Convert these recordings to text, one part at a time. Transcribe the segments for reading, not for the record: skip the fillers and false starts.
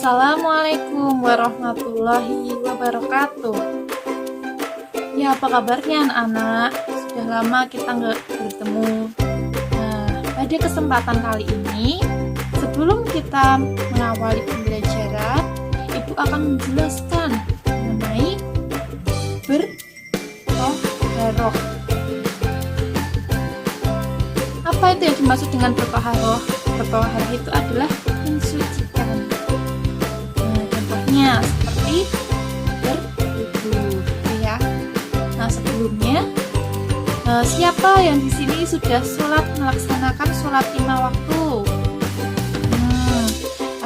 Assalamualaikum warahmatullahi wabarakatuh. Ya, apa kabarnya anak-anak? Sudah lama kita nggak bertemu. Nah, pada kesempatan kali ini, sebelum kita mengawali pembelajaran, Ibu akan menjelaskan mengenai bertoharoh. Apa itu yang dimaksud dengan bertoharoh? Bertoharoh itu adalah mensucikan. Nah, contohnya seperti berwudu, ya. Nah, sebelumnya siapa yang di sini sudah melaksanakan sholat 5 waktu?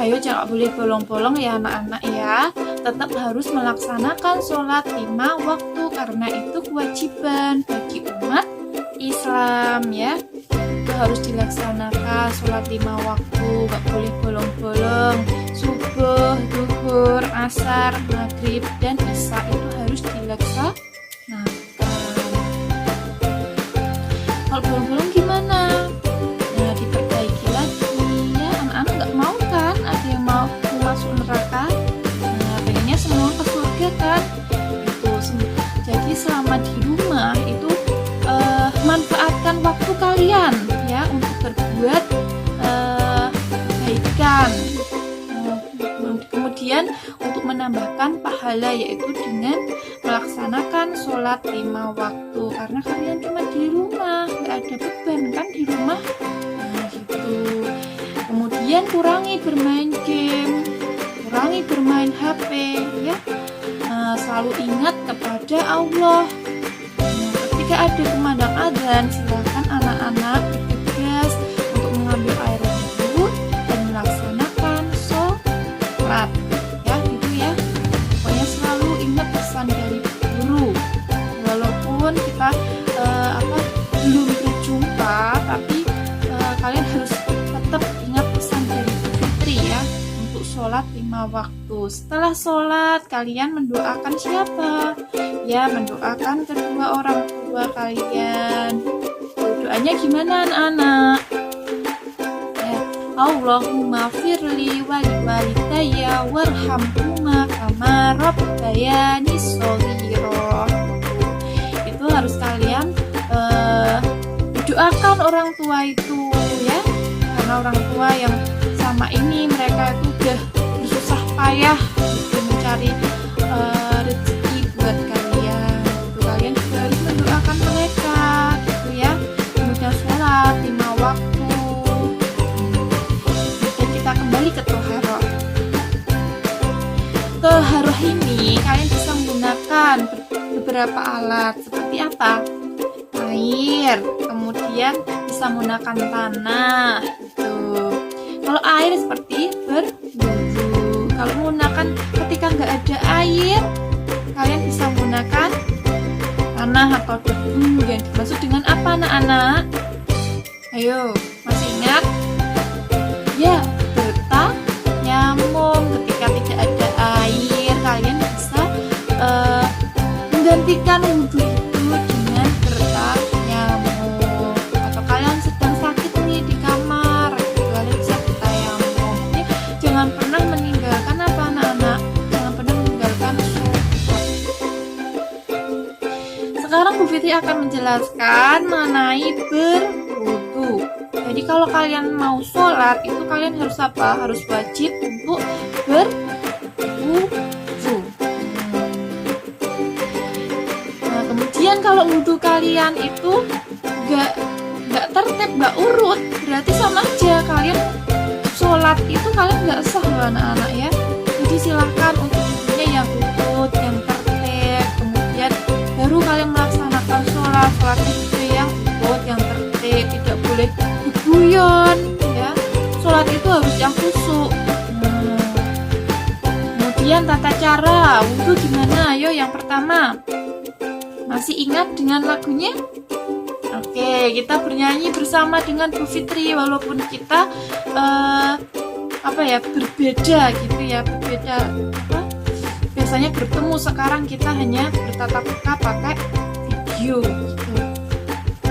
Ayo, jangan boleh bolong-bolong ya anak-anak ya. Tetap harus melaksanakan sholat 5 waktu karena itu kewajiban bagi umat Islam ya. Itu harus dilaksanakan sholat 5 waktu, gak boleh bolong-bolong. Subuh, zuhur, asar, maghrib, dan isya itu harus dilaksanakan. Kalau bolong-bolong gimana? Nah, diperbaiki lagi ya. Anak-anak gak mau kan? Ada yang mau masuk neraka? Nah, pengennya semua ke surga kan? Jadi selama di rumah itu manfaatkan waktu kalian ya untuk berbuat kebaikan. Kemudian untuk menambahkan pahala yaitu dengan melaksanakan sholat 5 waktu karena kalian cuma di rumah, nggak ada beban kan di rumah. Nah, gitu. Kemudian kurangi bermain game, kurangi bermain HP ya. Selalu ingat kepada Allah. Ketika ada kumandang adzan, silakan anak-anak bergegas untuk mengambil air wudhu dan melaksanakan sholat. Ya, gitu ya. Pokoknya selalu ingat pesan dari guru. Walaupun kita belum berjumpa, tapi kalian harus tetap ingat pesan dari Fitri ya untuk sholat 5 waktu. Setelah sholat, kalian mendoakan siapa? Ya, mendoakan kedua orang tua kalian. Doanya gimana anak-anak? Ya, Allahumma firli waliwalidayya warhamhuma kama rabbayani shaghira. Itu harus kalian doakan orang tua itu ya. Karena orang tua yang sama ini mereka itu udah bersusah payah mencari rezeki buat kalian. Kalian juga harus mendoakan mereka gitu ya. Kemudian sholat 5 waktu. Dan kita kembali ke toharoh. Toharoh ini kalian bisa menggunakan beberapa alat seperti apa? Air, kemudian bisa menggunakan tanah gitu. Kalau air seperti berwudu. Kalau menggunakan ketika nggak ada air, kalian bisa menggunakan tanah atau debu. Yang dimaksud dengan apa anak-anak? Ayo, masih ingat? Ya, bertayamum. Ketika tidak ada air, kalian bisa menggantikan wudhu itu dengan bertayamum. Atau kalian sedang sakit nih di kamar, kalian bisa bertayamum. Ini jangan pernah meninggalkan apa anak-anak? Jangan pernah meninggalkan sholat. Sekarang Bu Fitri akan menjelaskan mengenai berwudu. Jadi kalau kalian mau sholat itu kalian harus apa? Harus wajib untuk berwudu. Nah, kemudian kalau wudu kalian itu nggak tertib, nggak urut, berarti sama aja kalian sholat itu kalian nggak sah loh anak-anak ya. Jadi silahkan untuk wudunya yang urut, yang tertib, kemudian baru kalian melaksanakan sholatnya juga yang urut, yang tertib, tidak boleh guyon ya. Sholat itu harus yang khusyuk. Kemudian tata cara wudu gimana? Ayo yang pertama, masih ingat dengan lagunya? Oke, kita bernyanyi bersama dengan Bu Fitri walaupun kita berbeda gitu ya, berbeda biasanya bertemu, sekarang kita hanya bertatap muka pakai video gitu.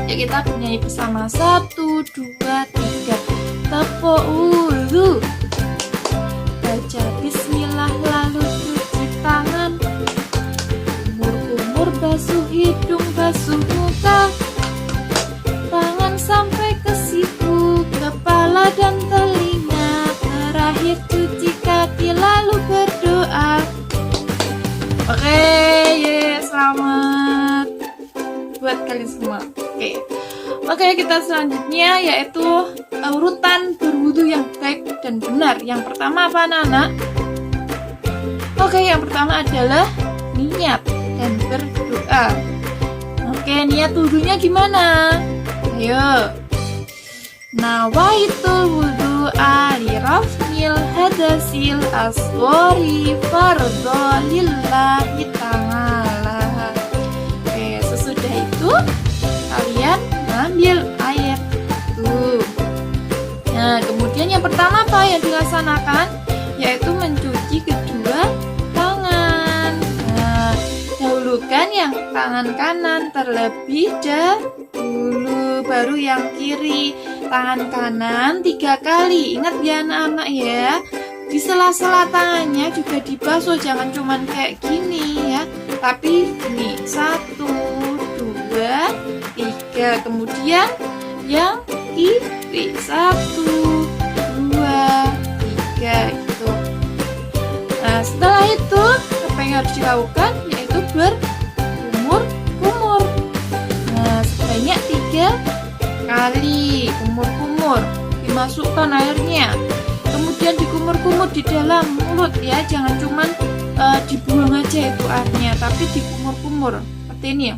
Ya, kita bernyanyi bersama 1, 2, 3. Tepuk wudhu, baca bismillah. selamat buat kalian semua. Oke, kita selanjutnya yaitu urutan berwudu yang baik dan benar. Yang pertama apa anak-anak? Oke, yang pertama adalah niat dan berdoa. Oke, niat wudunya gimana? Ayo. Nawaitul wudu'a li raf'il hadasil asghari fardhu lillahi ta'ala. Oke, sesudah itu kalian ambil air tuh. Nah, kemudian yang pertama apa yang dilaksanakan? Yaitu mencuci kedua tangan. Nah, dahulukan yang tangan kanan terlebih dahulu, baru yang kiri. Tangan kanan 3 kali. Ingat ya anak-anak ya, di sela-sela tangannya juga dibasuh, jangan cuman kayak gini ya, tapi ini 1, 2, 3. Kemudian yang kiri 1, 2, 3 gitu. Nah, setelah itu apa yang harus dilakukan? Yaitu berkumur-kumur. Nah, sebanyak 3 kali kumur-kumur, dimasukkan airnya, kemudian dikumur-kumur di dalam mulut ya, jangan cuman dibuang aja itu airnya, tapi dikumur-kumur seperti ini ya.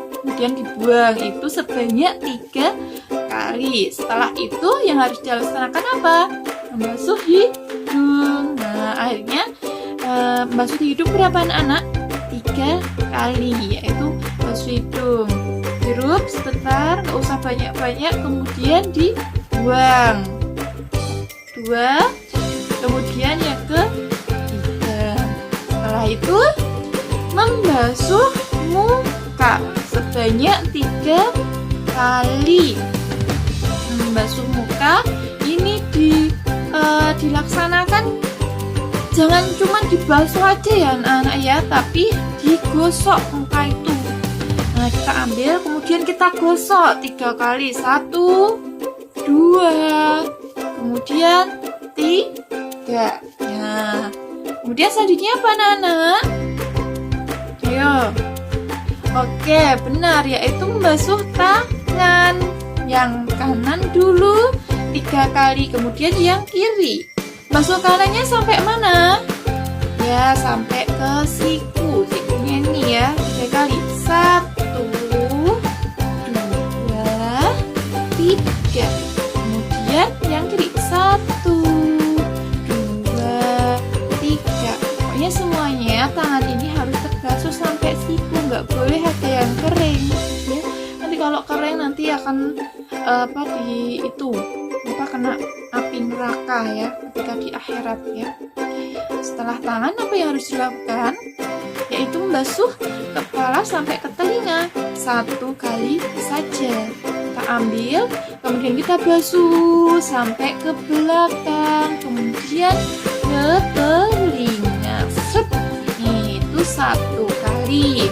Kemudian dibuang, itu sebanyak 3 kali. Setelah itu yang harus dilaksanakan apa? Membasuh hidung. Nah, akhirnya membasuh hidung berapa anak-anak? 3 kali, yaitu basuh hidung. Dirup sebentar, nggak usah banyak-banyak, kemudian dibuang. 2, kemudian yang ke-3. Setelah itu membasuh muka sebanyak 3 kali. Membasuh muka ini dilaksanakan, jangan cuma dibasuh aja ya anak-anak ya, tapi digosok muka itu. Nah, kita ambil, kemudian kita gosok 3 kali. 1, 2, kemudian 3. Nah, kemudian selanjutnya apa anak-anak? Ayo. Oke, benar, yaitu membasuh tangan. Yang kanan dulu 3 kali, kemudian yang kiri. Basuh kanannya sampai mana? Ya, sampai ke siku. Sikunya ini ya, 3 kali. 1, 2, 3. Kemudian yang kiri 1, 2, 3. Pokoknya semuanya tangan ini harus terbasuh sampai siku, nggak boleh ada yang kering ya. Nanti kalau kering nanti akan kena api neraka ya ketika di akhirat ya. Setelah tangan apa yang harus dilakukan? Yaitu membasuh kepala sampai ke telinga 1 kali saja. Kita ambil, kemudian kita basuh sampai ke belakang, kemudian ke telinga. Itu 1 kali.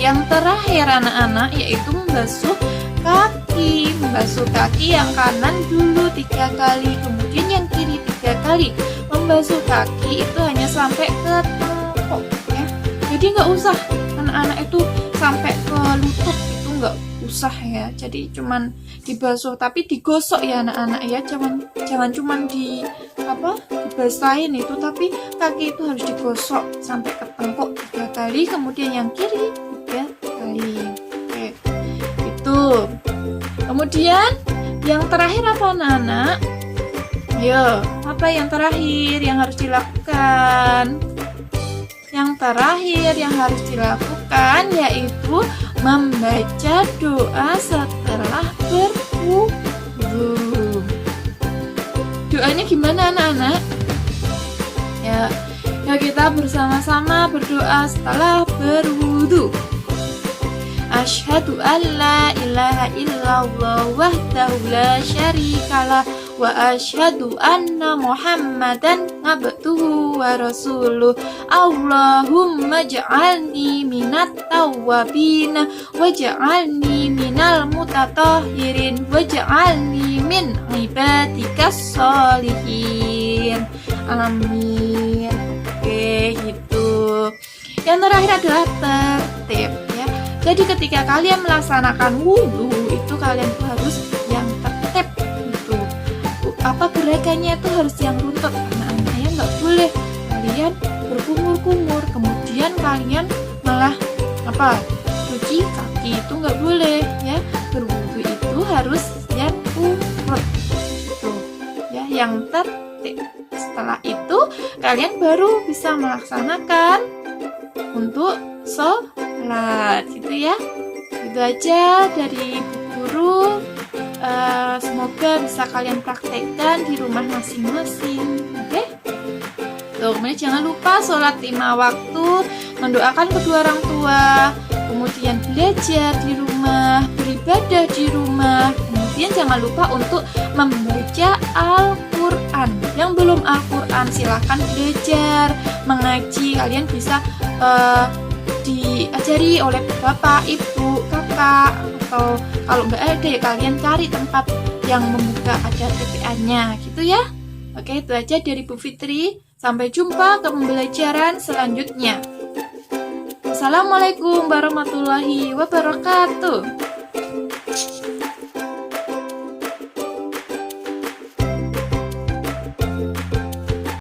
Yang terakhir anak-anak yaitu membasuh kaki. Membasuh kaki yang kanan dulu 3 kali, kemudian yang kiri 3 kali. Membasuh kaki itu hanya sampai ke tengkok ya. Jadi nggak usah anak-anak itu sampai ke lutut, itu nggak usah ya. Jadi cuman dibasuh tapi digosok ya anak-anak ya. Jangan cuman dibasahin itu, tapi kaki itu harus digosok sampai ke tengkok 3 kali, kemudian yang kiri 3 kali. Oke, itu. Kemudian yang terakhir apa anak-anak? Ayo, apa yang terakhir yang harus dilakukan? Yang terakhir yang harus dilakukan yaitu membaca doa setelah berwudu. Doanya gimana anak-anak? Ya, kita bersama-sama berdoa setelah berwudu. Asyhadu an la ilaha illallah wahdahu la syarikalah wa asyhadu anna Muhammadan abduhu wa rasuluh. Allahumma ja'alni minat tawwabin waj'alni minal mutatahhirin waj'alni min ibadikas sholihin. Amin. Oke, gitu. Yang terakhir adalah tertib ya. Jadi ketika kalian melaksanakan wudhu itu kalian tuh harus yang tertib gitu. Gerakannya itu harus yang runtut, karena nggak boleh kalian berkumur-kumur kemudian kalian malah cuci kaki, itu nggak boleh ya. Berwudhu itu harus yang urut gitu ya, yang tertib. Setelah itu kalian baru bisa melaksanakan untuk sholat gitu ya. Itu aja dari Bu Guru. Semoga bisa kalian praktekkan di rumah masing-masing. Oke? Tuh, kemudian jangan lupa sholat 5 waktu, mendoakan kedua orang tua, kemudian belajar di rumah, beribadah di rumah. Kemudian jangan lupa untuk membaca Al-Quran. Yang belum Al-Quran silahkan belajar, mengaji. Kalian bisa diajari oleh bapak, ibu, kakak, atau kalau nggak ada ya kalian cari tempat yang membuka ada TPA-nya gitu ya. Oke, itu aja dari Bu Fitri. Sampai jumpa ke pembelajaran selanjutnya. Assalamualaikum warahmatullahi wabarakatuh.